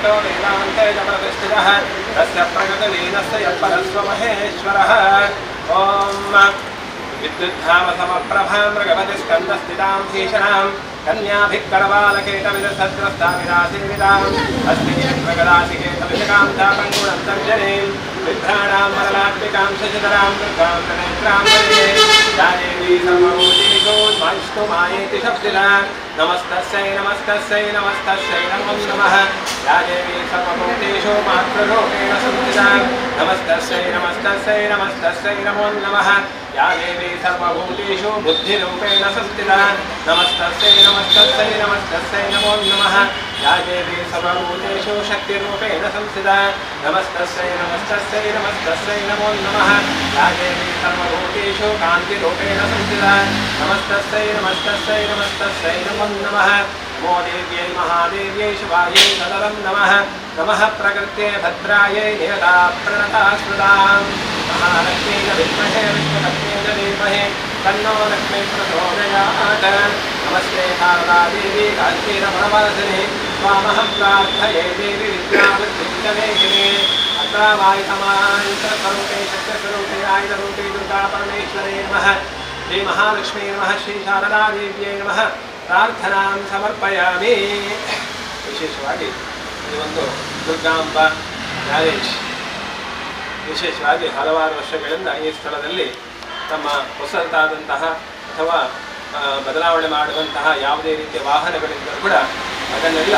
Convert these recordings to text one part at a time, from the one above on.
वेदान्तो वेदान्ते च प्रतिष्ठितः तस्य प्रगतलीनस्य यत्परस्व महेश्वरः ॐ विद्युद्धामसमप्रभां मृगपतिस्कन्दस्थितां भीषणां कन्याभिक्करबालकेतविदसद्रस्ताविरासेविताम् अस्ति प्रगदासिकेतविषकां तापङ्गुणं तर्जनीं विभ्राणां मरलात्मिकां शशिधरां दुर्गां प्रणेत्रां वन्दे या देवी सर्वभूतेषु वैष्णुमायेति शब्दिना नमस्तस्यै नमस्तस्यै नमस्तस्यै नमो नमः या देवी सर्वभूतेषु मातृरूपेण संस्थिता नमस्तस्यै नमस्तस्यै नमस्तस्यै नमो नमः या देवी सर्वभूतेषु बुद्धिरूपेण संस्थिता नमस्तस्यै नमस्तस्यै नमस्तस्यै नमो नमः या देवी सर्वभूतेषु शक्तिरूपेण संस्थिता नमस्तस्यै नमस्तस्यै नमस्तस्यै नमो नमः या देवी सर्वभूतेषु कान्तिरूपेण संस्थिता नमस्तस्यै नमस्तस्यै नमस्तस्यै नमो नमः नमो देव्यै महादेव्यै शिवायै सदरं नमः नमः प्रकृत्यै भद्रायै नियता प्रणता स्मृतां महालक्ष्मी विद्महे विष्णुपत्न्यै धीमहि तन्नो लक्ष्मी प्रचोदयात् नमस्ते शारदा देवी काञ्चीरमणवासिनी स्वामहं प्रार्थये देवी विद्याबुद्धिविद्यमेहिनी अत्रावायुतमायन्तस्वरूपे शक्तिस्वरूपे आयुधरूपे दुर्गा परमेश्वरे नमः श्री महालक्ष्मी नमः श्री शारदा देव्यै नमः प्रार्थनां समर्पयामि विशेषವಾಗಿ ಈ ಒಂದು ದುರ್ಗಾಂಬ ಮ್ಯಾರೇಜ್ ವಿಶೇಷವಾಗಿ ಹಲವಾರು ವರ್ಷಗಳಿಂದ ಈ ಸ್ಥಳದಲ್ಲಿ ತಮ್ಮ ಹೊಸದಾದಂತಹ ಅಥವಾ ಬದಲಾವಣೆ ಮಾಡುವಂತಹ ಯಾವುದೇ ರೀತಿಯ ವಾಹನಗಳಿದ್ದರೂ ಕೂಡ ಅದನ್ನೆಲ್ಲ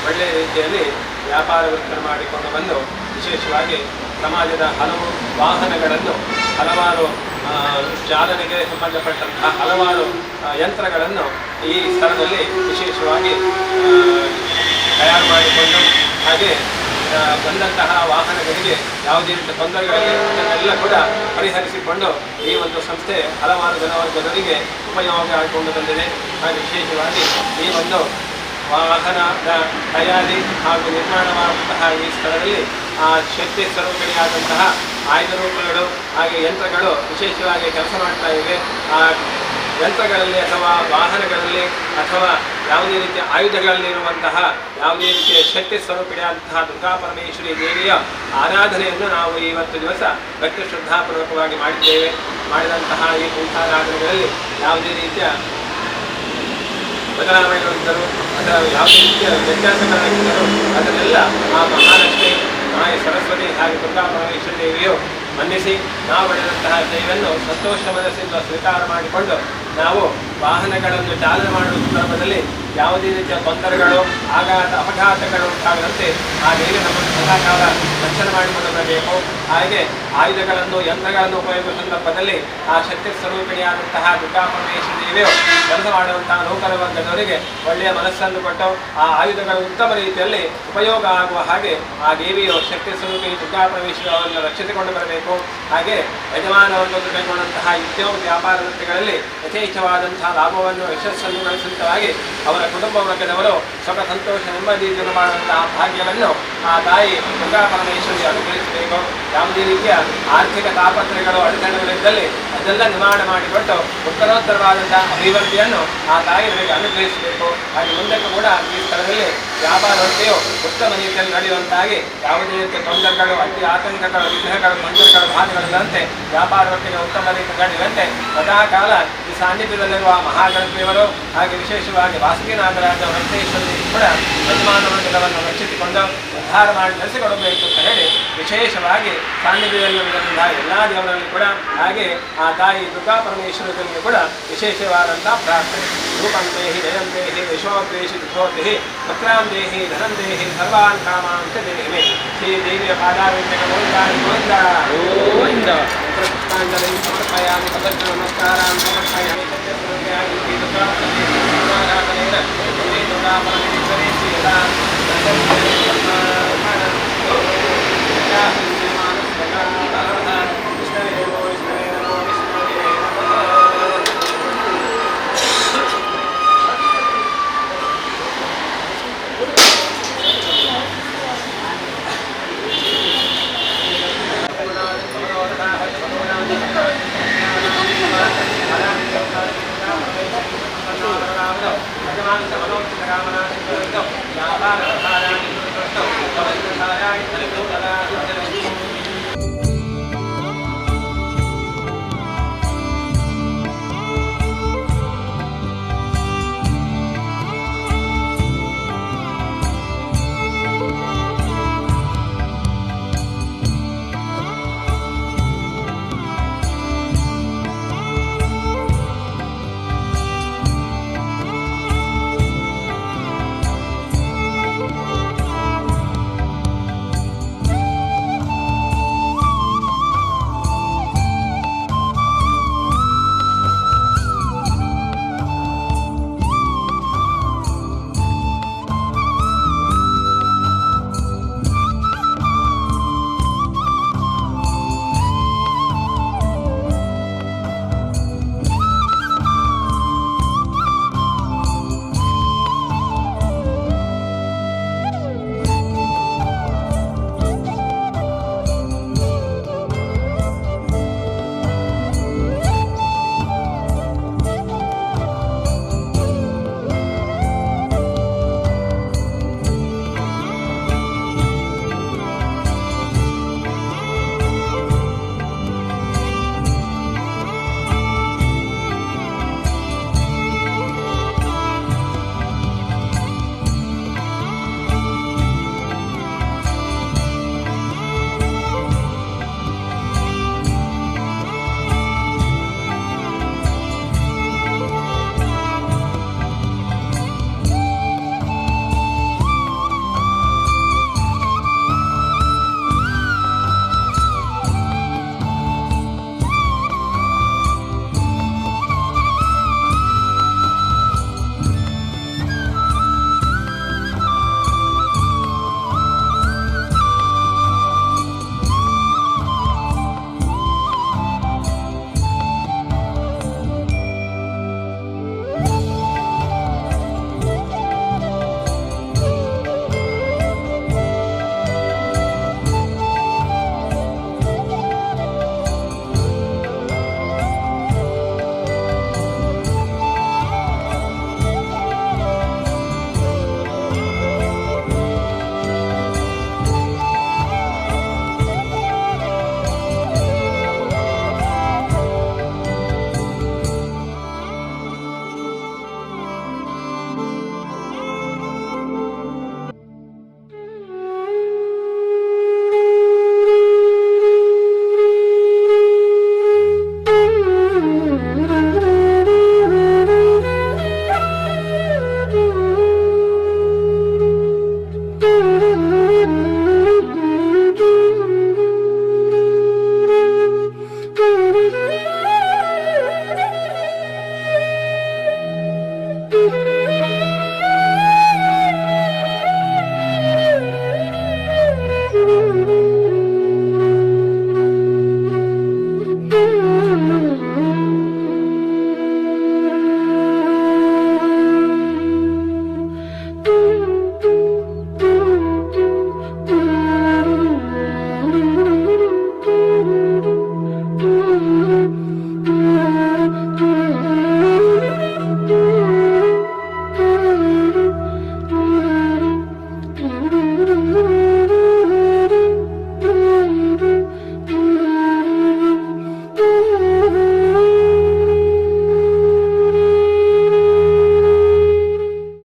ಒಳ್ಳೆಯ ರೀತಿಯಲ್ಲಿ ವ್ಯಾಪಾರ ವೃತ್ತಿ ಮಾಡಿಕೊಂಡು ಬಂದು ವಿಶೇಷವಾಗಿ ಸಮಾಜದ ಹಲವು ವಾಹನಗಳನ್ನು ಹಲವಾರು ಚಾಲನೆಗೆ ಸಂಬಂಧಪಟ್ಟಂತಹ ಹಲವಾರು ಯಂತ್ರಗಳನ್ನು ಈ ಸ್ಥಳದಲ್ಲಿ ವಿಶೇಷವಾಗಿ ತಯಾರು ಮಾಡಿಕೊಂಡು ಹಾಗೆ ಬಂದಂತಹ ವಾಹನಗಳಿಗೆ ಯಾವುದೇ ರೀತಿಯ ತೊಂದರೆಗಳಿವೆ ಅದನ್ನೆಲ್ಲ ಕೂಡ ಪರಿಹರಿಸಿಕೊಂಡು ಈ ಒಂದು ಸಂಸ್ಥೆ ಹಲವಾರು ಜನವರ್ಗದವರಿಗೆ ಉಪಯೋಗ ಆಗಿಕೊಂಡು ಬಂದಿದೆ. ಹಾಗೆ ವಿಶೇಷವಾಗಿ ಈ ಒಂದು ವಾಹನದ ತಯಾರಿ ಹಾಗೂ ನಿರ್ಮಾಣವಾದಂತಹ ಈ ಸ್ಥಳದಲ್ಲಿ ಶಕ್ತಿ ಸ್ವರೂಪಿಣಿಯಾದಂತಹ ಆಯುಧ ರೂಪಗಳು ಹಾಗೆ ಯಂತ್ರಗಳು ವಿಶೇಷವಾಗಿ ಕೆಲಸ ಮಾಡ್ತಾ ಇವೆ. ಆ ಯಂತ್ರಗಳಲ್ಲಿ ಅಥವಾ ವಾಹನಗಳಲ್ಲಿ ಅಥವಾ ಯಾವುದೇ ರೀತಿಯ ಆಯುಧಗಳಲ್ಲಿರುವಂತಹ ಯಾವುದೇ ರೀತಿಯ ಶಕ್ತಿ ಸ್ವರೂಪಿಣಿಯಾದಂತಹ ದುರ್ಗಾ ಪರಮೇಶ್ವರಿ ದೇವಿಯ ಆರಾಧನೆಯನ್ನು ನಾವು ಇವತ್ತು ದಿವಸ ಭಕ್ತಿ ಶ್ರದ್ಧಾಪೂರ್ವಕವಾಗಿ ಮಾಡಿದ್ದೇವೆ. ಮಾಡಿದಂತಹ ಈ ಪೂಜಾರಾಧನೆಗಳಲ್ಲಿ ಯಾವುದೇ ರೀತಿಯ ಬದಲಾವಣೆಗಳಿದ್ದರು ಅಥವಾ ಯಾವುದೇ ರೀತಿಯ ವ್ಯತ್ಯಾಸಗಳಾಗಿದ್ದರು ಅದನ್ನೆಲ್ಲ ಆ ಮಹಾಲಕ್ಷ್ಮಿ ಮಾಯೆ ಸರಸ್ವತಿ ಹಾಗೆ ದುರ್ಗಾ ಪರಮೇಶ್ವರಿ ದೇವಿಯು ಮನ್ನಿಸಿ ನಾವು ಪಡೆದಂತಹ ಸೇವೆಯನ್ನು ಸಂತೋಷ ಮನಸ್ಸಿಂದ ಸ್ವೀಕಾರ ಮಾಡಿಕೊಂಡು ನಾವು ವಾಹನಗಳನ್ನು ಚಾಲನೆ ಮಾಡುವ ಸಂದರ್ಭದಲ್ಲಿ ಯಾವುದೇ ರೀತಿಯ ತೊಂದರೆಗಳು ಅಪಘಾತಗಳು ಉಂಟಾಗದಂತೆ ಆ ದೇವಿ ನಮ್ಮನ್ನು ಸದಾಕಾಲ ರಕ್ಷಣೆ ಮಾಡಿಕೊಂಡು ಬರಬೇಕು. ಹಾಗೆ ಆಯುಧಗಳನ್ನು ಯಂತ್ರಗಳನ್ನು ಉಪಯೋಗಿಸುವ ಸಂದರ್ಭದಲ್ಲಿ ಆ ಶಕ್ತಿ ಸ್ವರೂಪಿಣಿಯಾದಂತಹ ದುರ್ಗಾ ಪರಮೇಶ್ವರಿ ದೇವಿಯು ಕೆಲಸ ಮಾಡುವಂತಹ ನೌಕರ ವರ್ಗದವರಿಗೆ ಒಳ್ಳೆಯ ಮನಸ್ಸನ್ನು ಕೊಟ್ಟು ಆ ಆಯುಧಗಳು ಉತ್ತಮ ರೀತಿಯಲ್ಲಿ ಉಪಯೋಗ ಆಗುವ ಹಾಗೆ ಆ ದೇವಿಯು ಶಕ್ತಿ ಸ್ವರೂಪಿ ದುರ್ಗಾ ಪರಮೇಶ್ವರಿ ಅವರನ್ನು ರಕ್ಷಿಸಿಕೊಂಡು ಬರಬೇಕು. ಹಾಗೆ ಯಜಮಾನವನ್ನು ಕೈಗೊಂಡಂತಹ ಉದ್ಯೋಗ ವ್ಯಾಪಾರ ವೃತ್ತಿಗಳಲ್ಲಿ ಯಥೇಚ್ಛವಾದಂತಹ ಲಾಭವನ್ನು ಯಶಸ್ಸನ್ನು ಗಳಿಸುತ್ತವಾಗಿ ಅವರ ಕುಟುಂಬ ವರ್ಗದವರು ಸುಖ ಸಂತೋಷ ನೆಮ್ಮದಿಯನ್ನು ಮಾಡುವಂತಹ ಭಾಗ್ಯವನ್ನು ಆ ತಾಯಿ ದುರ್ಗಾ ಪರಮೇಶ್ವರಿ ಅನುಗ್ರಹಿಸಬೇಕು. ಯಾವುದೇ ರೀತಿಯ ಆರ್ಥಿಕ ತಾಪತ್ರಯಗಳು ಅಡೆತಡೆಗಳಿದ್ದಲ್ಲಿ ಅದೆಲ್ಲ ನಿವಾರಣೆ ಮಾಡಿಕೊಟ್ಟು ಉತ್ತರೋತ್ತರವಾದಂತಹ ಅಭಿವೃದ್ಧಿಯನ್ನು ಆ ತಾಯಿ ನಮಗೆ ಅನುಗ್ರಹಿಸಬೇಕು. ಹಾಗೆ ಮುಂದಕ್ಕೂ ಕೂಡ ಈ ಸ್ಥಳದಲ್ಲಿ ವ್ಯಾಪಾರ ವೃತ್ತಿಯು ಉತ್ತಮ ರೀತಿಯಲ್ಲಿ ನಡೆಯುವಂತಾಗಿ ಯಾವುದೇ ರೀತಿಯ ತೊಂದರೆಗಳು ಅತಿ ಆತಂಕಗಳು ವಿಘ್ನಗಳು ತೊಂದರೆಗಳು ಬಾಧೆಗಳಿಲ್ಲದಂತೆ ವ್ಯಾಪಾರ ವೃತ್ತಿಗೆ ಉತ್ತಮ ರೀತಿಯಲ್ಲಿ ನಡೆಯುವಂತೆ ಸದಾಕಾಲ ಈ ಸಾನ್ನಿಧ್ಯದಲ್ಲಿರುವ ಮಹಾಗಣಪತಿಯವರು ಹಾಗೆ ವಿಶೇಷವಾಗಿ ವಾಸುಕಿ ನಾಗರಾಜ ವೆಂಕಟೇಶ್ವರಿ ಕೂಡ ಯಜಮಾನ ವರ್ಗದವನ್ನು ರಕ್ಷಿಸಿಕೊಂಡು ಉದ್ಧಾರ ಮಾಡಿ ನಡೆಸಿಕೊಡಬೇಕು ಅಂತ ಹೇಳಿ ವಿಶೇಷವಾಗಿ ಸಾನ್ನಿಧ್ಯದಲ್ಲಿರುವಂತಹ ಎಲ್ಲ ದೇವರಲ್ಲಿ ಕೂಡ ಹಾಗೆ ಆ ತಾಯಿ ದುರ್ಗಾ ಪರಮೇಶ್ವರರಿಗೆ ಕೂಡ ವಿಶೇಷವಾದಂತಹ ಪ್ರಾರ್ಥನೆ. ರೂಪಂ ದೇಹಿ ಜಯಂ ದೇಹಿ ಯಶೋದೇಶಿ ದುಃಖೋದೇಹಿ ವಕ್ರಾಂ ದೇಹಿ ಧನಂ ದೇಹಿ ಸರ್ವಾನ್ ಕಾಮಾಂಶ ದೇಹಿ ಶ್ರೀ ದೇವಿಯ ಪಾದಾವಿಂದಕ ಗೋವಿಂದ ಗೋವಿಂದ ಪುಷ್ಪಾಂಜಲಿ ಸಮರ್ಪಯಾಮಿ ಪದರ್ಶ ನಮಸ್ಕಾರಾನ್ ಸಮರ್ಪಯಾಮಿ ಭವನ್ಮುಖಾಯಾಯ ಫಲಿತೋಪದಾಯ